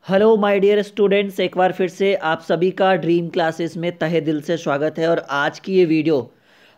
Hello my dear students, एक बार फिर से आप सभी का ड्रीम क्लासेस में तहे दिल से स्वागत है। और आज की ये वीडियो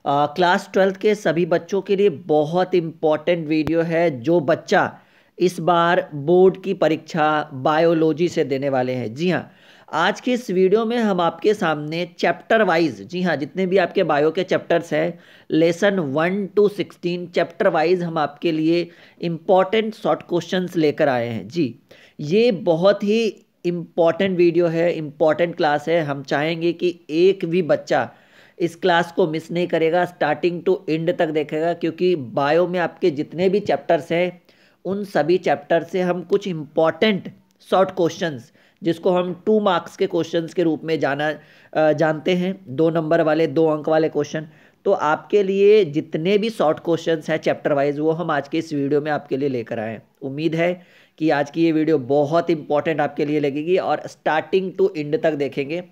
क्लास 12th के सभी बच्चों के लिए बहुत इम्पॉर्टेंट वीडियो है। जो बच्चा इस बार बोर्ड की परीक्षा बायोलॉजी से देने वाले हैं। जी हाँ, आज के इस वीडियो में हम आपके सामने चैप्टर वाइज, जी हाँ, जितने भी आपके बायो के चैप्टर्स हैं लेसन 1 to 16 चैप्टर वाइज हम आपके लिए इम्पॉर्टेंट शॉर्ट क्वेश्चंस लेकर आए हैं। जी, ये बहुत ही इम्पॉर्टेंट वीडियो है, इम्पॉर्टेंट क्लास है। हम चाहेंगे कि एक भी बच्चा इस क्लास को मिस नहीं करेगा, स्टार्टिंग टू एंड तक देखेगा, क्योंकि बायो में आपके जितने भी चैप्टर्स हैं उन सभी चैप्टर से हम कुछ इम्पॉर्टेंट शॉर्ट क्वेश्चंस, जिसको हम 2 मार्क्स के क्वेश्चंस के रूप में जानते हैं, 2 नंबर वाले 2 अंक वाले क्वेश्चन। तो आपके लिए जितने भी शॉर्ट क्वेश्चंस हैं चैप्टर वाइज, वो हम आज के इस वीडियो में आपके लिए लेकर आए हैं। उम्मीद है कि आज की ये वीडियो बहुत इंपॉर्टेंट आपके लिए लगेगी और स्टार्टिंग टू एंड तक देखेंगे।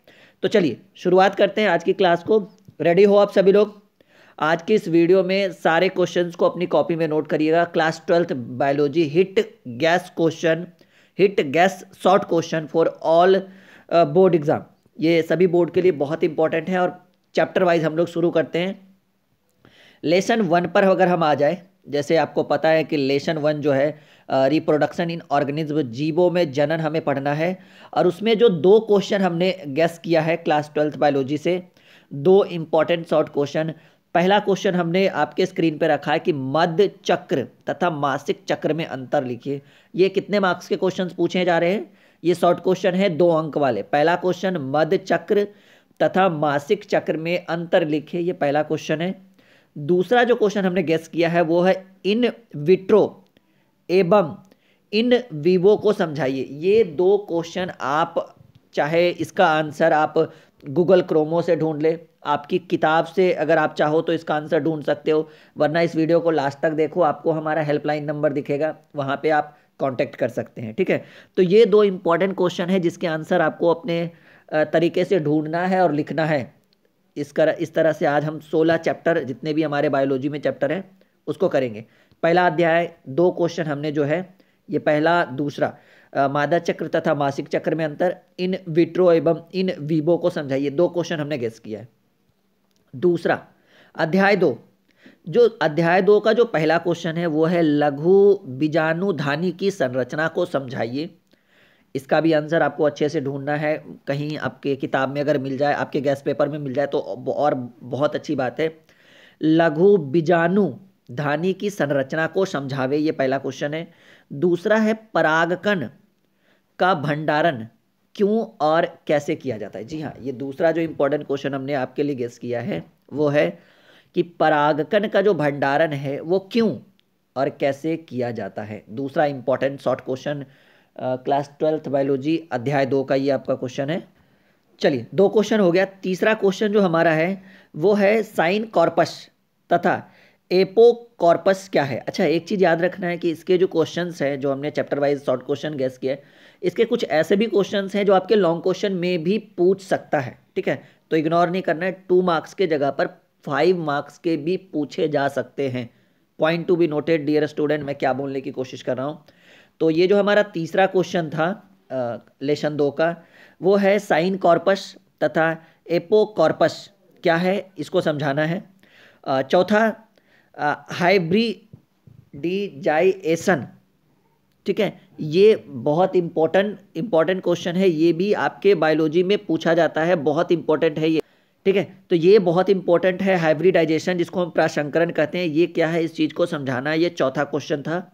तो चलिए शुरुआत करते हैं आज की क्लास को। रेडी हो आप सभी लोग? आज की इस वीडियो में सारे क्वेश्चंस को अपनी कॉपी में नोट करिएगा। Class 12th biology hit gas question, hit gas short question for all board exam. ये सभी बोर्ड के लिए बहुत इंपॉर्टेंट है। और चैप्टर वाइज हम लोग शुरू करते हैं। लेसन 1 पर अगर हम आ जाए, जैसे आपको पता है कि लेसन 1 जो है रिप्रोडक्शन इन ऑर्गेनिज्म, जीवों में जनन, हमें पढ़ना है। और उसमें जो 2 क्वेश्चन हमने गेस किया है क्लास 12th बायोलॉजी से, 2 इंपॉर्टेंट शॉर्ट क्वेश्चन। पहला क्वेश्चन हमने आपके स्क्रीन पे रखा है कि मध्य चक्र तथा मासिक चक्र में अंतर लिखिए। ये कितने मार्क्स के क्वेश्चंस पूछे जा रहे हैं? ये शॉर्ट क्वेश्चन है 2 अंक वाले। पहला क्वेश्चन मध्य चक्र तथा मासिक चक्र में अंतर लिखिए, ये पहला क्वेश्चन है। दूसरा जो क्वेश्चन हमने गेस किया है वो है इन विट्रो एवं इन विवो को समझाइए। ये 2 क्वेश्चन आप चाहे इसका आंसर आप गूगल क्रोमो से ढूंढ ले, आपकी किताब से अगर आप चाहो तो इसका आंसर ढूंढ सकते हो, वरना इस वीडियो को लास्ट तक देखो, आपको हमारा हेल्पलाइन नंबर दिखेगा, वहाँ पे आप कांटेक्ट कर सकते हैं। ठीक है, तो ये 2 इंपॉर्टेंट क्वेश्चन है जिसके आंसर आपको अपने तरीके से ढूंढना है और लिखना है। इस तरह से आज हम 16 चैप्टर, जितने भी हमारे बायोलॉजी में चैप्टर हैं, उसको करेंगे। पहला अध्याय 2 क्वेश्चन हमने जो है, ये पहला दूसरा, मादा चक्र तथा मासिक चक्र में अंतर, इन विट्रो एवं इन वीवो को समझाइए, 2 क्वेश्चन हमने गेस किया है। दूसरा अध्याय 2, जो अध्याय 2 का जो पहला क्वेश्चन है वो है लघु बीजाणुधानी की संरचना को समझाइए। इसका भी आंसर आपको अच्छे से ढूंढना है, कहीं आपके किताब में अगर मिल जाए, आपके गैस पेपर में मिल जाए तो और बहुत अच्छी बात है। लघु बीजाणु धानी की संरचना को समझावे, ये पहला क्वेश्चन है। दूसरा है परागकण का भंडारण क्यों और कैसे किया जाता है। जी हाँ, ये दूसरा जो इंपॉर्टेंट क्वेश्चन हमने आपके लिए गेस किया है वो है कि परागकण का जो भंडारण है वो क्यों और कैसे किया जाता है। दूसरा important short question class 12th biology अध्याय 2 का ये आपका क्वेश्चन है। चलिए, 2 क्वेश्चन हो गया। तीसरा क्वेश्चन जो हमारा है वो है साइन कॉर्पस तथा एपो कॉर्पस क्या है। अच्छा, एक चीज़ याद रखना है कि इसके जो क्वेश्चंस हैं, जो हमने chapter wise short question guess किए, इसके कुछ ऐसे भी क्वेश्चंस हैं जो आपके लॉन्ग क्वेश्चन में भी पूछ सकता है। ठीक है, तो इग्नोर नहीं करना है। 2 मार्क्स के जगह पर 5 मार्क्स के भी पूछे जा सकते हैं। Point to be noted dear student, मैं क्या बोलने की कोशिश कर रहा हूँ। तो ये जो हमारा तीसरा क्वेश्चन था लेसन 2 का, वो है साइन कॉर्पस तथा एपो कॉर्पस क्या है, इसको समझाना है। चौथा हाइब्रिडाइजेशन, ठीक है, ये बहुत इंपॉर्टेंट क्वेश्चन है। ये भी आपके बायोलॉजी में पूछा जाता है, बहुत इंपॉर्टेंट है ये। ठीक है, तो ये बहुत इंपॉर्टेंट है। हाइब्रिडाइजेशन, जिसको हम प्राशंकरण कहते हैं, ये क्या है, इस चीज़ को समझाना है। ये चौथा क्वेश्चन था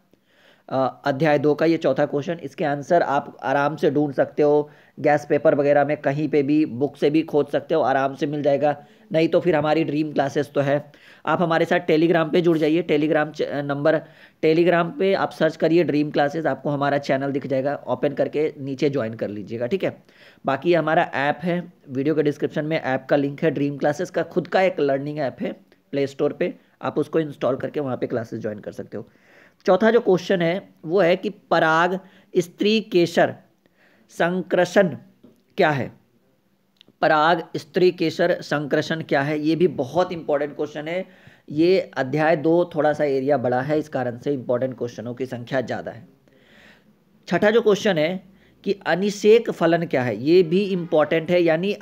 अध्याय 2 का, ये चौथा क्वेश्चन। इसके आंसर आप आराम से ढूंढ सकते हो, गैस पेपर वगैरह में कहीं पे भी, बुक से भी खोज सकते हो, आराम से मिल जाएगा। नहीं तो फिर हमारी ड्रीम क्लासेस तो है, आप हमारे साथ टेलीग्राम पे जुड़ जाइए। टेलीग्राम पे आप सर्च करिए ड्रीम क्लासेस, आपको हमारा चैनल दिख जाएगा, ओपन करके नीचे ज्वाइन कर लीजिएगा। ठीक है, बाकी हमारा ऐप है, वीडियो के डिस्क्रिप्शन में ऐप का लिंक है। ड्रीम क्लासेस का खुद का एक लर्निंग ऐप है प्ले स्टोर पे, आप उसको इंस्टॉल करके वहाँ पे क्लासेस ज्वाइन कर सकते हो। चौथा जो क्वेश्चन है वो है कि पराग स्त्री केसर संक्रषण क्या है। पराग स्त्री केसर संक्रषण क्या है, ये भी बहुत इंपॉर्टेंट क्वेश्चन है। ये अध्याय 2 थोड़ा सा एरिया बड़ा है, इस कारण से इंपॉर्टेंट क्वेश्चनों की संख्या ज़्यादा है। छठा जो क्वेश्चन है कि अनिषेक फलन क्या है, ये भी इम्पॉर्टेंट है। यानी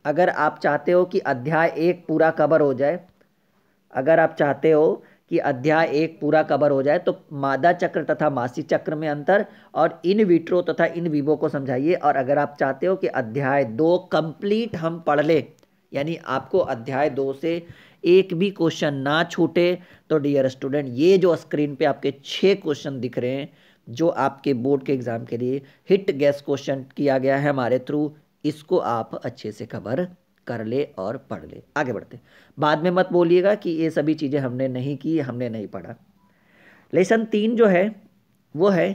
अगर आप चाहते हो कि अध्याय 1 पूरा कवर हो जाए, अगर आप चाहते हो कि अध्याय 1 पूरा कवर हो जाए तो मादा चक्र तथा मासी चक्र में अंतर और इन विट्रो तथा इन विवो को समझाइए। और अगर आप चाहते हो कि अध्याय 2 कंप्लीट हम पढ़ ले, यानी आपको अध्याय 2 से एक भी क्वेश्चन ना छूटे, तो डियर स्टूडेंट ये जो स्क्रीन पे आपके 6 क्वेश्चन दिख रहे हैं जो आपके बोर्ड के एग्जाम के लिए हिट गैस क्वेश्चन किया गया है हमारे थ्रू, इसको आप अच्छे से कवर कर ले और पढ़ ले। आगे बढ़ते, बाद में मत बोलिएगा कि ये सभी चीज़ें हमने नहीं की, हमने नहीं पढ़ा। लेसन 3 जो है वो है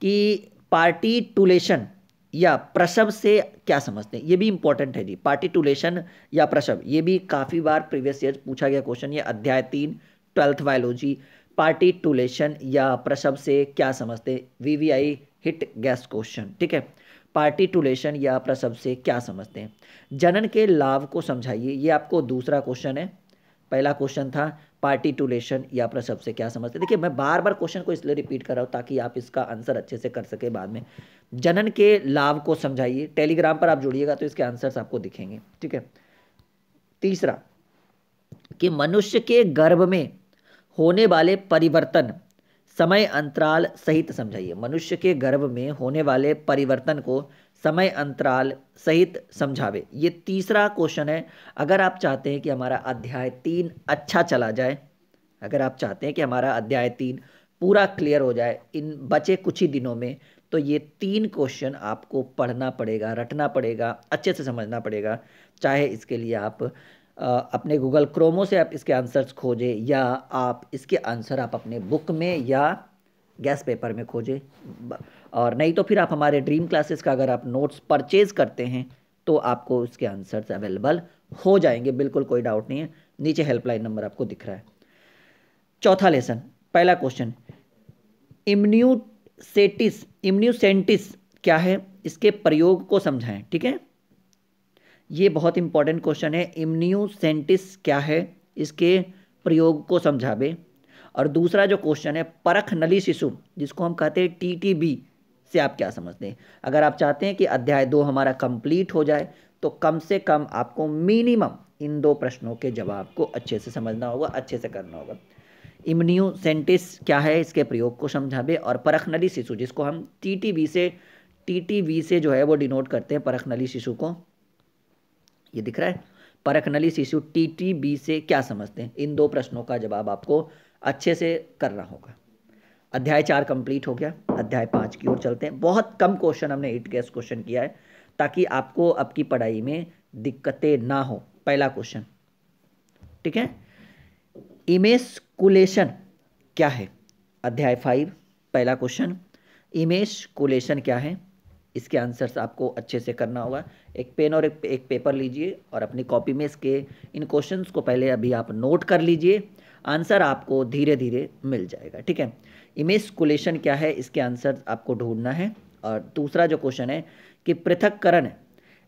कि पार्टिटुलेशन या प्रसव से क्या समझते हैं, ये भी इंपॉर्टेंट है जी। पार्टिटुलेशन या प्रसव, ये भी काफ़ी बार प्रीवियस ईयर पूछा गया क्वेश्चन। ये अध्याय 3 12th बायोलॉजी, पार्टिटुलेशन या प्रसव से क्या समझते हैं, वीवीआई हिट गैस क्वेश्चन। ठीक है, पार्टिटुलेशन या प्रसव से क्या समझते हैं। जनन के लाभ को समझाइए, ये आपको दूसरा क्वेश्चन है। पहला क्वेश्चन था पार्टिटुलेशन या प्रसव से क्या समझते हैं। देखिए मैं बार बार क्वेश्चन को इसलिए रिपीट कर रहा हूँ ताकि आप इसका आंसर अच्छे से कर सके बाद में। जनन के लाभ को समझाइए, टेलीग्राम पर आप जुड़िएगा तो इसके आंसर्स आपको दिखेंगे। ठीक है, तीसरा कि मनुष्य के गर्भ में होने वाले परिवर्तन समय अंतराल सहित समझाइए। मनुष्य के गर्भ में होने वाले परिवर्तन को समय अंतराल सहित समझावे, ये तीसरा क्वेश्चन है। अगर आप चाहते हैं कि हमारा अध्याय 3 अच्छा चला जाए, अगर आप चाहते हैं कि हमारा अध्याय 3 पूरा क्लियर हो जाए इन बचे कुछ ही दिनों में, तो ये 3 क्वेश्चन आपको पढ़ना पड़ेगा, रटना पड़ेगा, अच्छे से समझना पड़ेगा। चाहे इसके लिए आप अपने गूगल क्रोमो से आप इसके आंसर्स खोजें, या आप इसके आंसर आप अपने बुक में या गैस पेपर में खोजें, और नहीं तो फिर आप हमारे ड्रीम क्लासेस का अगर आप नोट्स परचेज करते हैं तो आपको उसके आंसर्स अवेलेबल हो जाएंगे, बिल्कुल कोई डाउट नहीं है। नीचे हेल्पलाइन नंबर आपको दिख रहा है। चौथा लेसन, पहला क्वेश्चन, इम्यूसेंटिस क्या है, इसके प्रयोग को समझाएं। ठीक है, ये बहुत इंपॉर्टेंट क्वेश्चन है। इम्यूसेंटिस क्या है, इसके प्रयोग को समझावे। और दूसरा जो क्वेश्चन है, परख नली शिशु जिसको हम कहते हैं टीटीबी से आप क्या समझते हैं। अगर आप चाहते हैं कि अध्याय 2 हमारा कंप्लीट हो जाए तो कम से कम आपको मिनिमम इन 2 प्रश्नों के जवाब को अच्छे से समझना होगा, अच्छे से करना होगा। इम्यूसेंटिस क्या है, इसके प्रयोग को समझावे। और परख नली शिशु जिसको हम टीटीबी से जो है वो डिनोट करते हैं परख नली शिशु को, ये दिख रहा है। परख नली शिशु टीटीबी से क्या समझते हैं, इन 2 प्रश्नों का जवाब आपको अच्छे से करना होगा। अध्याय 4 कंप्लीट हो गया, अध्याय 5 की ओर चलते हैं। बहुत कम क्वेश्चन हमने हिट गैस क्वेश्चन किया है ताकि आपको आपकी पढ़ाई में दिक्कतें ना हो। पहला क्वेश्चन, ठीक है, इमेस्कुलेशन क्या है, अध्याय 5 पहला क्वेश्चन, इमेस्कुलेशन क्या है, इसके आंसर्स आपको अच्छे से करना होगा। एक पेन और एक पेपर लीजिए और अपनी कॉपी में इसके इन क्वेश्चंस को पहले अभी आप नोट कर लीजिए, आंसर आपको धीरे धीरे मिल जाएगा। ठीक है, इमेस्कुलेशन क्या है, इसके आंसर आपको ढूंढना है। और दूसरा जो क्वेश्चन है कि पृथक्करण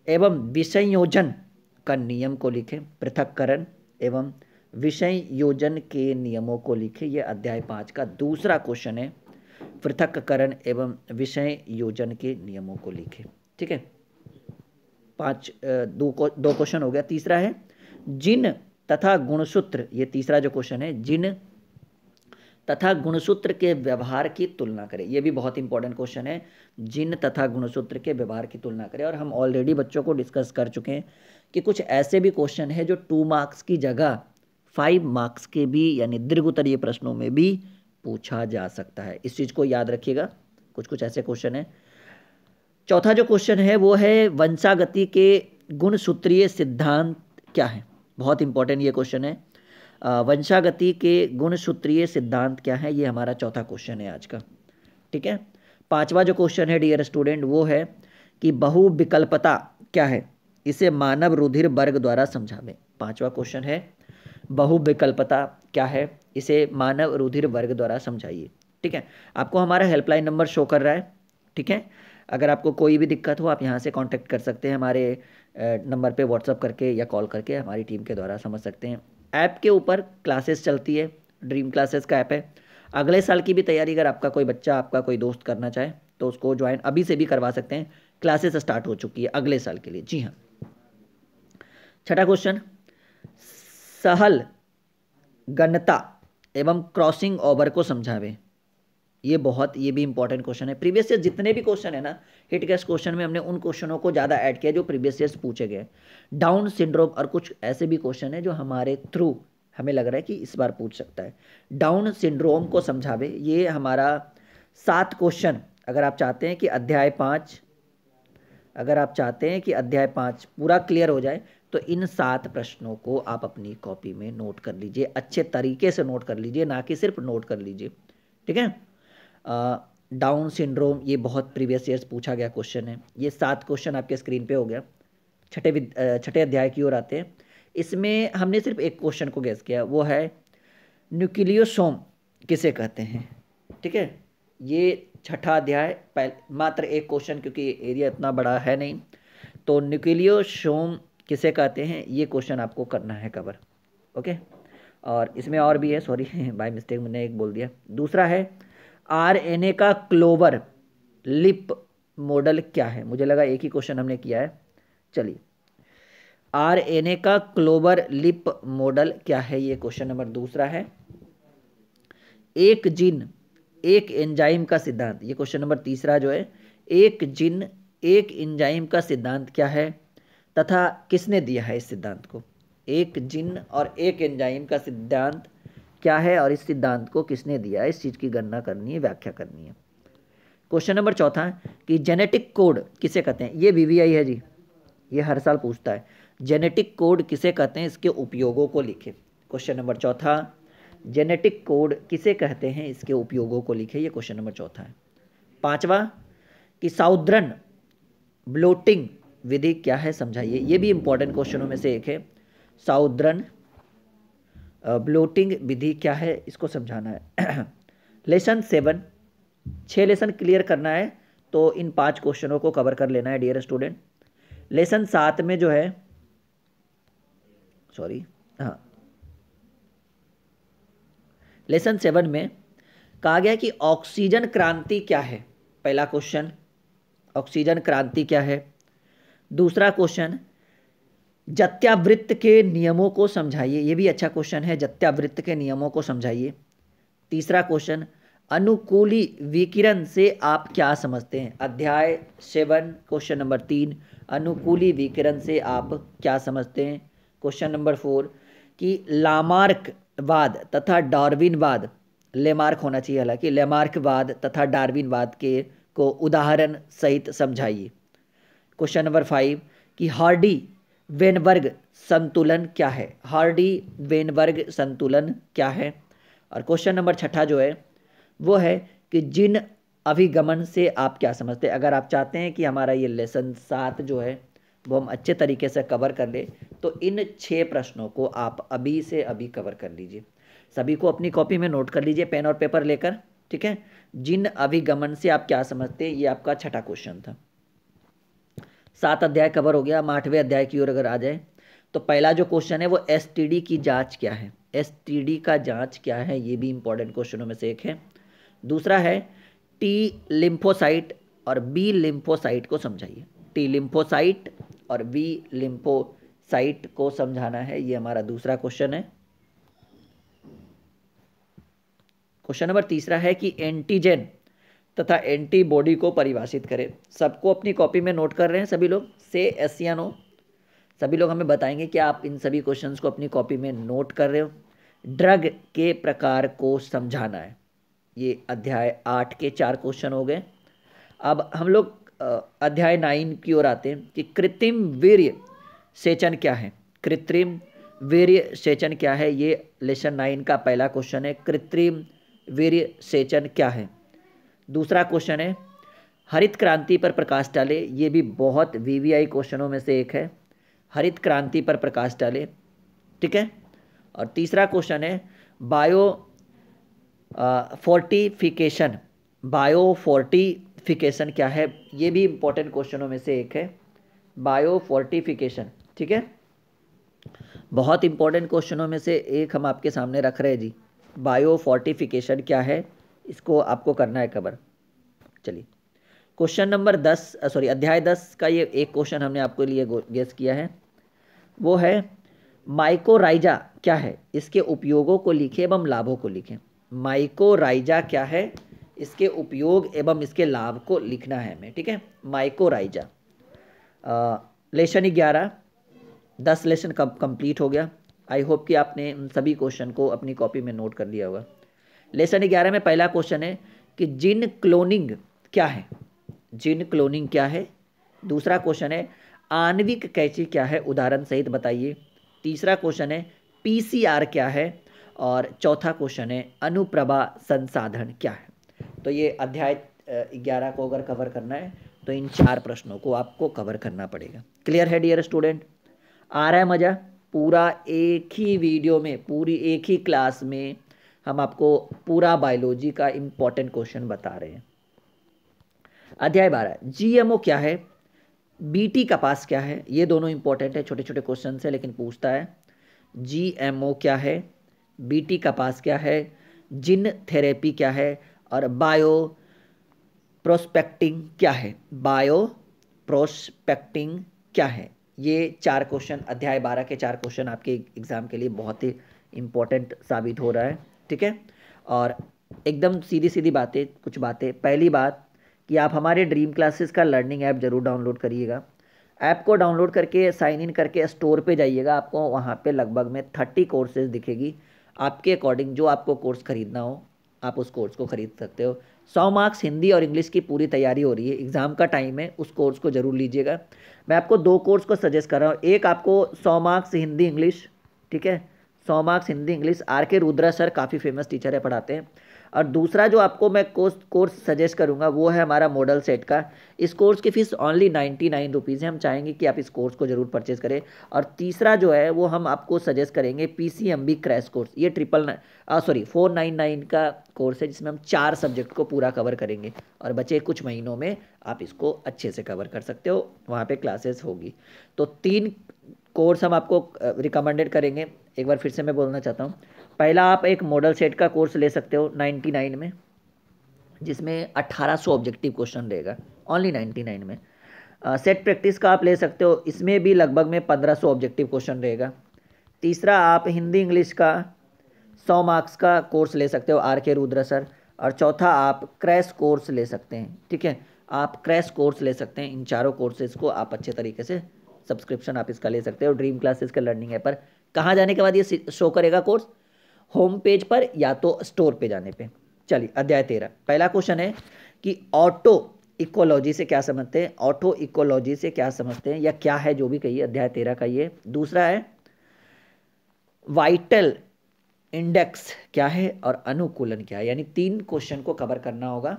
एवं विसंयोजन का नियम को लिखें, पृथक्करण एवं विसंयोजन के नियमों को लिखें, यह अध्याय 5 का दूसरा क्वेश्चन है। पृथक्करण एवं विषय योजन के नियमों को लिखें। ठीक है, 2 क्वेश्चन हो गया। तीसरा है जिन तथा गुणसूत्र, ये तीसरा जो क्वेश्चन है, जिन तथा गुणसूत्र के व्यवहार की तुलना करें, ये भी बहुत इंपॉर्टेंट क्वेश्चन है। जिन तथा गुणसूत्र के व्यवहार की तुलना करें। और हम ऑलरेडी बच्चों को डिस्कस कर चुके हैं कि कुछ ऐसे भी क्वेश्चन है जो 2 मार्क्स की जगह 5 मार्क्स के भी यानी दीर्घोत्तरीय प्रश्नों में भी पूछा जा सकता है, इस चीज़ को याद रखिएगा। कुछ ऐसे क्वेश्चन है। चौथा जो क्वेश्चन है वो है वंशागति के गुणसूत्रीय सिद्धांत क्या है, बहुत इंपॉर्टेंट ये क्वेश्चन है। वंशागति के गुणसूत्रीय सिद्धांत क्या है, ये हमारा चौथा क्वेश्चन है आज का। ठीक है, पांचवा जो क्वेश्चन है डियर स्टूडेंट वो है कि बहुविकल्पता क्या है, इसे मानव रुधिर वर्ग द्वारा समझावें। पांचवा क्वेश्चन है बहुविकल्पता क्या है, इसे मानव रुधिर वर्ग द्वारा समझाइए। ठीक है, आपको हमारा हेल्पलाइन नंबर शो कर रहा है। ठीक है, अगर आपको कोई भी दिक्कत हो आप यहाँ से कांटेक्ट कर सकते हैं, हमारे नंबर पे व्हाट्सअप करके या कॉल करके हमारी टीम के द्वारा समझ सकते हैं। ऐप के ऊपर क्लासेस चलती है, ड्रीम क्लासेस का ऐप है। अगले साल की भी तैयारी अगर आपका कोई बच्चा, आपका कोई दोस्त करना चाहे तो उसको ज्वाइन अभी से भी करवा सकते हैं, क्लासेस स्टार्ट हो चुकी है अगले साल के लिए। जी हाँ। छठा क्वेश्चन, सहल गणता एवं क्रॉसिंग ओवर को समझावे। ये भी इंपॉर्टेंट क्वेश्चन है। प्रीवियस ईयर जितने भी क्वेश्चन है ना हिट गेस्ट क्वेश्चन में, हमने उन क्वेश्चनों को ज़्यादा ऐड किया जो प्रीवियस ईयर पूछे गए। डाउन सिंड्रोम और कुछ ऐसे भी क्वेश्चन है जो हमारे थ्रू हमें लग रहा है कि इस बार पूछ सकता है। डाउन सिंड्रोम को समझावे, ये हमारा 7 क्वेश्चन। अगर आप चाहते हैं कि अध्याय 5 पूरा क्लियर हो जाए तो इन 7 प्रश्नों को आप अपनी कॉपी में नोट कर लीजिए, अच्छे तरीके से नोट कर लीजिए, ना कि सिर्फ नोट कर लीजिए। ठीक है। डाउन सिंड्रोम ये बहुत प्रीवियस ईयर्स पूछा गया क्वेश्चन है। ये 7 क्वेश्चन आपके स्क्रीन पे हो गया। छठे अध्याय की ओर आते हैं। इसमें हमने सिर्फ एक क्वेश्चन को गेस किया, वो है न्यूक्लियोसोम किसे कहते हैं। ठीक है, ये छठा अध्याय मात्र एक क्वेश्चन, क्योंकि एरिया इतना बड़ा है नहीं, तो न्यूक्लियोसोम किसे कहते हैं ये क्वेश्चन आपको करना है कवर। ओके, और इसमें और भी है, सॉरी बाय मिस्टेक मैंने एक बोल दिया। दूसरा है आरएनए का क्लोवर लिप मॉडल क्या है। मुझे लगा एक ही क्वेश्चन हमने किया है। चलिए, आरएनए का क्लोवर लिप मॉडल क्या है, ये क्वेश्चन नंबर दूसरा है। एक जीन एक एंजाइम का सिद्धांत, ये क्वेश्चन नंबर तीसरा जो है। एक जीन एक एंजाइम का सिद्धांत क्या है तथा किसने दिया है इस सिद्धांत को। एक जीन और एक एंजाइम का सिद्धांत क्या है और इस सिद्धांत को किसने दिया है, इस चीज़ की गणना करनी है, व्याख्या करनी है। क्वेश्चन नंबर चौथा कि जेनेटिक कोड किसे कहते हैं। ये वीवीआई है जी, ये हर साल पूछता है। जेनेटिक कोड किसे कहते हैं, इसके उपयोगों को लिखे। क्वेश्चन नंबर चौथा, जेनेटिक कोड किसे कहते हैं, इसके उपयोगों को लिखे। ये क्वेश्चन नंबर चौथा है। पांचवा कि साउदर्न ब्लोटिंग विधि क्या है, समझाइए। ये भी इंपॉर्टेंट क्वेश्चनों में से एक है। साउदर्न ब्लोटिंग विधि क्या है, इसको समझाना है। लेसन 7, 6 लेसन क्लियर करना है, तो इन 5 क्वेश्चनों को कवर कर लेना है डियर स्टूडेंट। लेसन 7 में जो है, सॉरी हाँ, लेसन 7 में कहा गया कि ऑक्सीजन क्रांति क्या है। पहला क्वेश्चन, ऑक्सीजन क्रांति क्या है। दूसरा क्वेश्चन, जत्यावृत्त के नियमों को समझाइए। ये भी अच्छा क्वेश्चन है, जत्यावृत्त के नियमों को समझाइए। तीसरा क्वेश्चन, अनुकूली विकिरण से आप क्या समझते हैं। अध्याय 7 क्वेश्चन नंबर 3, अनुकूली विकिरण से आप क्या समझते हैं। क्वेश्चन नंबर 4 कि लामार्कवाद तथा डार्विनवाद, लेमार्क होना चाहिए हालांकि, लेमार्कवाद तथा डार्विनवाद के को उदाहरण सहित समझाइए। क्वेश्चन नंबर 5 कि हार्डी वेनबर्ग संतुलन क्या है। हार्डी वेनबर्ग संतुलन क्या है। और क्वेश्चन नंबर 6 जो है वो है कि जिन अभिगमन से आप क्या समझते हैं। अगर आप चाहते हैं कि हमारा ये लेसन 7 जो है वो हम अच्छे तरीके से कवर कर ले, तो इन 6 प्रश्नों को आप अभी से अभी कवर कर लीजिए। सभी को अपनी कॉपी में नोट कर लीजिए पेन और पेपर लेकर। ठीक है, जिन अभिगमन से आप क्या समझते हैं, ये आपका 6ठा क्वेश्चन था। 7 अध्याय कवर हो गया। हम 8वें अध्याय की ओर अगर आ जाए तो पहला जो क्वेश्चन है वो एसटीडी की जांच क्या है। एसटीडी का जांच क्या है, ये भी इंपॉर्टेंट क्वेश्चनों में से एक है। दूसरा है टी लिम्फोसाइट और बी लिम्फोसाइट को समझाइए। टी लिम्फोसाइट और बी लिम्फोसाइट को समझाना है, ये हमारा दूसरा क्वेश्चन है। क्वेश्चन नंबर तीसरा है कि एंटीजन तथा एंटीबॉडी को परिभाषित करें। सबको अपनी कॉपी में नोट कर रहे हैं सभी लोग, से एस या नो। सभी लोग हमें बताएंगे कि आप इन सभी क्वेश्चंस को अपनी कॉपी में नोट कर रहे हो। ड्रग के प्रकार को समझाना है। ये अध्याय 8 के 4 क्वेश्चन हो गए। अब हम लोग अध्याय 9 की ओर आते हैं कि कृत्रिम वीर्य सेचन क्या है। कृत्रिम वीर्य सेचन क्या है, ये लेसन 9 का पहला क्वेश्चन है। कृत्रिम वीर्य सेचन क्या है। दूसरा क्वेश्चन है हरित क्रांति पर प्रकाश डाले। ये भी बहुत वीवीआई क्वेश्चनों में से एक है, हरित क्रांति पर प्रकाश डाले। ठीक है, और तीसरा क्वेश्चन है बायो फोर्टिफिकेशन। बायो फोर्टिफिकेशन क्या है, ये भी इंपॉर्टेंट क्वेश्चनों में से एक है, बायो फोर्टिफिकेशन। ठीक है, बहुत इंपॉर्टेंट क्वेश्चनों में से एक हम आपके सामने रख रहे हैं जी। बायो फोर्टिफिकेशन क्या है, इसको आपको करना है कवर। चलिए, क्वेश्चन नंबर 10 सॉरी अध्याय 10 का ये एक क्वेश्चन हमने आपके लिए गेस किया है, वो है माइकोराइजा क्या है, इसके उपयोगों को लिखें एवं लाभों को लिखें। माइकोराइजा क्या है, इसके उपयोग एवं इसके लाभ को लिखना है हमें, ठीक है। माइकोराइजा लेसन 11, 10 लेसन कब कंप्लीट हो गया। आई होप कि आपने उन सभी क्वेश्चन को अपनी कॉपी में नोट कर लिया होगा। लेसन 11 में पहला क्वेश्चन है कि जीन क्लोनिंग क्या है, जीन क्लोनिंग क्या है। दूसरा क्वेश्चन है आणविक कैंची क्या है, उदाहरण सहित बताइए। तीसरा क्वेश्चन है पीसीआर क्या है, और चौथा क्वेश्चन है अनुप्रभा संसाधन क्या है। तो ये अध्याय 11 को अगर कवर करना है तो इन 4 प्रश्नों को आपको कवर करना पड़ेगा। क्लियर है डियर स्टूडेंट, आ रहा है मजा। पूरा एक ही वीडियो में, पूरी एक ही क्लास में हम आपको पूरा बायोलॉजी का इंपॉर्टेंट क्वेश्चन बता रहे हैं। अध्याय 12 जीएमओ क्या है, बीटी कपास क्या है। ये दोनों इंपॉर्टेंट है, छोटे छोटे क्वेश्चन है लेकिन पूछता है। जीएमओ क्या है, बीटी कपास क्या है, जीन थेरेपी क्या है, और बायो प्रोस्पेक्टिंग क्या है, बायो प्रोस्पेक्टिंग क्या है। ये 4 क्वेश्चन, अध्याय 12 के 4 क्वेश्चन आपके एग्जाम के लिए बहुत ही इंपॉर्टेंट साबित हो रहा है, ठीक है। और एकदम सीधी सीधी बातें, कुछ बातें। पहली बात कि आप हमारे ड्रीम क्लासेस का लर्निंग ऐप जरूर डाउनलोड करिएगा। ऐप को डाउनलोड करके साइन इन करके स्टोर पे जाइएगा, आपको वहाँ पे लगभग में 30 कोर्सेज दिखेगी। आपके अकॉर्डिंग जो आपको कोर्स खरीदना हो आप उस कोर्स को खरीद सकते हो। 100 मार्क्स हिंदी और इंग्लिश की पूरी तैयारी हो रही है, एग्ज़ाम का टाइम है, उस कोर्स को जरूर लीजिएगा। मैं आपको 2 कोर्स को सजेस्ट कर रहा हूँ। एक आपको 100 मार्क्स हिंदी इंग्लिश, ठीक है, 100 मार्क्स हिंदी इंग्लिश, आर के रुद्रा सर काफ़ी फेमस टीचर है, पढ़ाते हैं। और दूसरा जो आपको मैं कोर्स सजेस्ट करूंगा वो है हमारा मॉडल सेट का। इस कोर्स की फीस ओनली 99 रुपीज़ है, हम चाहेंगे कि आप इस कोर्स को जरूर परचेज करें। और तीसरा जो है वो हम आपको सजेस्ट करेंगे पीसीएमबी क्रैश कोर्स। ये 499 का कोर्स है, जिसमें हम 4 सब्जेक्ट को पूरा कवर करेंगे और बचे कुछ महीनों में आप इसको अच्छे से कवर कर सकते हो, वहाँ पे क्लासेस होगी। तो 3 कोर्स हम आपको रिकमेंडेड करेंगे। एक बार फिर से मैं बोलना चाहता हूँ, पहला आप एक मॉडल सेट का कोर्स ले सकते हो 99 में, जिसमें 1800 ऑब्जेक्टिव क्वेश्चन रहेगा ओनली 99 में। सेट प्रैक्टिस का आप ले सकते हो, इसमें भी लगभग में 1500 ऑब्जेक्टिव क्वेश्चन रहेगा। तीसरा आप हिंदी इंग्लिश का 100 मार्क्स का कोर्स ले सकते हो, आर के रुद्रा सर। और चौथा आप क्रैश कोर्स ले सकते हैं, ठीक है, आप क्रैश कोर्स ले सकते हैं। इन चारों कोर्सेज को आप अच्छे तरीके से सब्सक्रिप्शन आप इसका ले सकते हो ड्रीम क्लासेस के लर्निंग ऐप पर। कहाँ जाने के बाद ये शो करेगा कोर्स, होम पेज पर या तो स्टोर पे जाने पे। चलिए अध्याय 13, पहला क्वेश्चन है कि ऑटो इकोलॉजी से क्या समझते हैं, ऑटो इकोलॉजी से क्या समझते हैं या क्या है, जो भी कहिए, अध्याय 13 का ये। दूसरा है वाइटल इंडेक्स क्या है और अनुकूलन क्या है, यानी 3 क्वेश्चन को कवर करना होगा।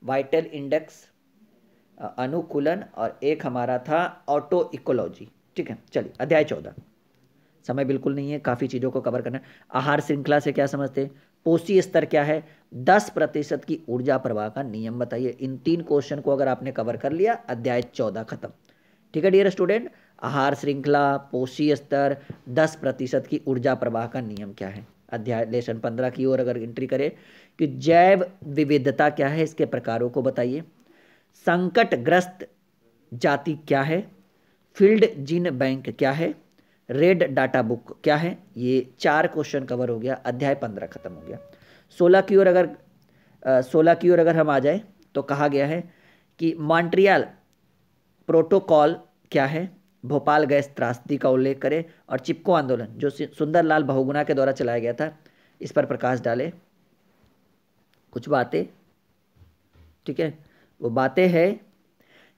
वाइटल इंडेक्स, अनुकूलन, और एक हमारा था ऑटो इकोलॉजी, ठीक है। चलिए अध्याय 14, समय बिल्कुल नहीं है, काफ़ी चीज़ों को कवर करना है। आहार श्रृंखला से क्या समझते हैं, पोषी स्तर क्या है, 10% की ऊर्जा प्रवाह का नियम बताइए। इन 3 क्वेश्चन को अगर आपने कवर कर लिया, अध्याय 14 खत्म, ठीक है डियर स्टूडेंट। आहार श्रृंखला, पोषी स्तर, 10% की ऊर्जा प्रवाह का नियम क्या है। अध्याय लेसन 15 की ओर अगर एंट्री करें कि जैव विविधता क्या है, इसके प्रकारों को बताइए। संकटग्रस्त जाति क्या है, फील्ड जीन बैंक क्या है, रेड डाटा बुक क्या है। ये 4 क्वेश्चन कवर हो गया, अध्याय 15 खत्म हो गया। 16 की ओर अगर हम आ जाए तो कहा गया है कि मॉन्ट्रियल प्रोटोकॉल क्या है, भोपाल गैस त्रासदी का उल्लेख करें, और चिपको आंदोलन जो सुंदरलाल बहुगुणा के द्वारा चलाया गया था, इस पर प्रकाश डाले। कुछ बातें, ठीक है, वो बातें हैं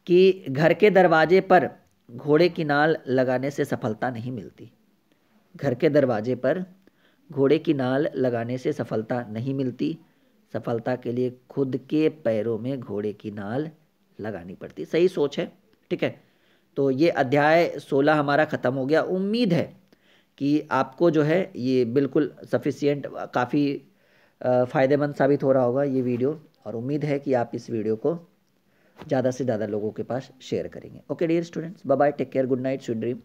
कि घर के दरवाजे पर घोड़े की नाल लगाने से सफलता नहीं मिलती। घर के दरवाजे पर घोड़े की नाल लगाने से सफलता नहीं मिलती, सफलता के लिए खुद के पैरों में घोड़े की नाल लगानी पड़ती। सही सोच है, ठीक है। तो ये अध्याय 16 हमारा ख़त्म हो गया। उम्मीद है कि आपको जो है ये बिल्कुल सफिशियंट, काफ़ी फ़ायदेमंद साबित हो रहा होगा ये वीडियो, और उम्मीद है कि आप इस वीडियो को ज़्यादा से ज़्यादा लोगों के पास शेयर करेंगे। Okay dear students, bye bye, take care, good night, sweet dream.